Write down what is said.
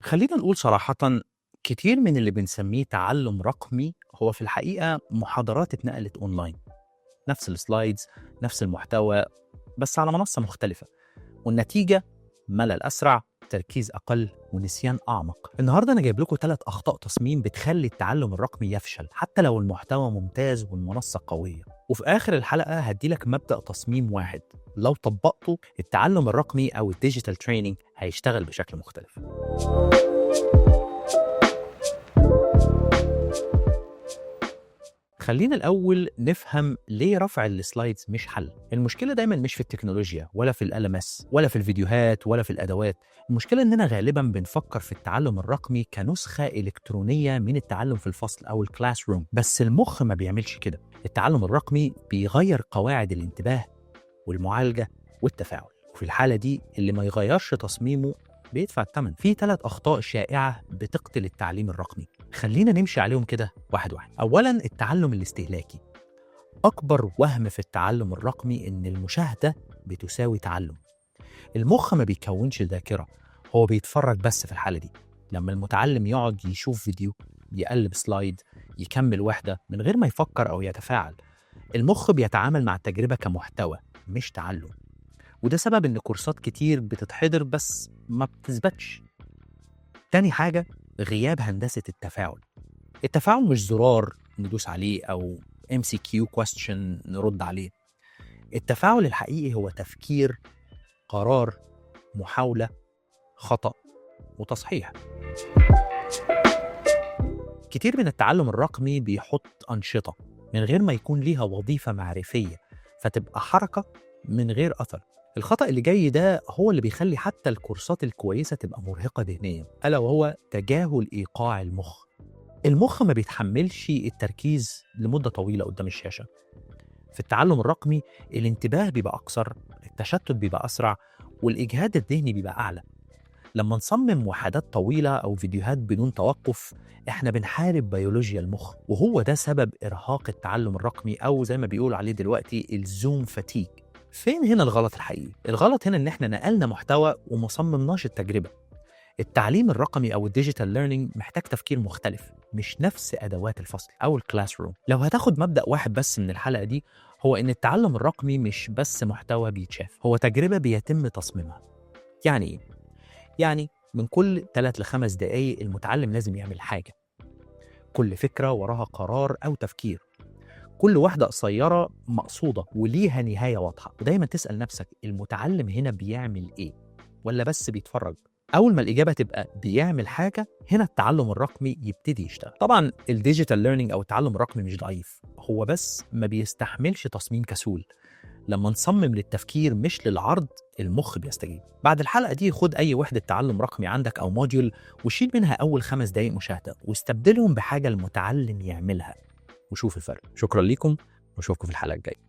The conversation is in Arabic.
خلينا نقول صراحةً كتير من اللي بنسميه تعلُّم رقمي هو في الحقيقة محاضرات اتنقلت أونلاين، نفس الslides، نفس المحتوى، بس على منصة مختلفة، والنتيجة ملل أسرع، تركيز أقل، ونسيان أعمق. النهارده أنا جايب لكم 3 أخطاء تصميم بتخلّي التعلُّم الرقمي يفشل، حتى لو المحتوى ممتاز والمنصة قوية. وفي آخر الحلقة هادّي لك مبدأ تصميم واحد، لو طبّقته التعلُّم الرقمي أو الdigital training هيشتغل بشكل مختلف. خلينا الأول نفهم ليه رفع السلايدز مش حل. المشكلة دايما مش في التكنولوجيا ولا في LMS ولا في الفيديوهات ولا في الأدوات. المشكلة إننا غالبا بنفكر في التعلم الرقمي كنسخة إلكترونية من التعلم في الفصل أو الكلاس روم، بس المخ ما بيعملش كده. التعلم الرقمي بيغير قواعد الانتباه والمعالجة والتفاعل، وفي الحالة دي اللي ما يغيرش تصميمه بيدفع الثمن. في 3 أخطاء شائعة بتقتل التعليم الرقمي، خلينا نمشي عليهم كده واحد واحد. أولاً التعلم الاستهلاكي. أكبر وهم في التعلم الرقمي إن المشاهدة بتساوي تعلم. المخ ما بيكونش ذاكرة، هو بيتفرج بس. في الحالة دي لما المتعلم يقعد يشوف فيديو، يقلب سلايد، يكمل وحدة من غير ما يفكر أو يتفاعل، المخ بيتعامل مع التجربة كمحتوى مش تعلم. وده سبب إن كورسات كتير بتتحضر بس ما بتثبتش. تاني حاجة غياب هندسة التفاعل. التفاعل مش زرار ندوس عليه أو MCQ question نرد عليه. التفاعل الحقيقي هو تفكير، قرار، محاولة، خطأ، وتصحيح. كتير من التعلم الرقمي بيحط أنشطة من غير ما يكون ليها وظيفة معرفية، فتبقى حركة من غير أثر. الخطأ اللي جاي ده هو اللي بيخلي حتى الكورسات الكويسة تبقى مرهقة ذهنيا، ألا وهو تجاهل إيقاع المخ. المخ ما بيتحملش التركيز لمدة طويلة قدام الشاشة. في التعلم الرقمي الانتباه بيبقى أقصر، التشتت بيبقى أسرع، والإجهاد الذهني بيبقى أعلى. لما نصمم وحدات طويلة أو فيديوهات بدون توقف، إحنا بنحارب بيولوجيا المخ، وهو ده سبب إرهاق التعلم الرقمي، أو زي ما بيقولوا عليه دلوقتي الزوم فتيج. فين هنا الغلط الحقيقي؟ الغلط هنا إن إحنا نقلنا محتوى وما صممناش التجربة. التعليم الرقمي أو الديجيتال ليرنينج محتاج تفكير مختلف، مش نفس أدوات الفصل أو الكلاس روم. لو هتاخد مبدأ واحد بس من الحلقة دي، هو إن التعلم الرقمي مش بس محتوى بيتشاف، هو تجربة بيتم تصميمها. يعني إيه؟ يعني من كل 3 ل5 دقايق المتعلم لازم يعمل حاجة. كل فكرة وراها قرار أو تفكير. كل واحدة قصيرة مقصودة وليها نهاية واضحة. ودايما تسأل نفسك المتعلم هنا بيعمل إيه؟ ولا بس بيتفرج؟ أول ما الإجابة تبقى بيعمل حاجة، هنا التعلم الرقمي يبتدي يشتغل. طبعا الديجيتال ليرنينج أو التعلم الرقمي مش ضعيف، هو بس ما بيستحملش تصميم كسول. لما نصمم للتفكير مش للعرض، المخ بيستجيب. بعد الحلقة دي خد أي وحدة تعلم رقمي عندك أو موديول، وشيل منها أول 5 دقايق مشاهدة واستبدلهم بحاجة المتعلم يعملها، وشوف الفرق. شكرا لكم، واشوفكم في الحلقة الجاية.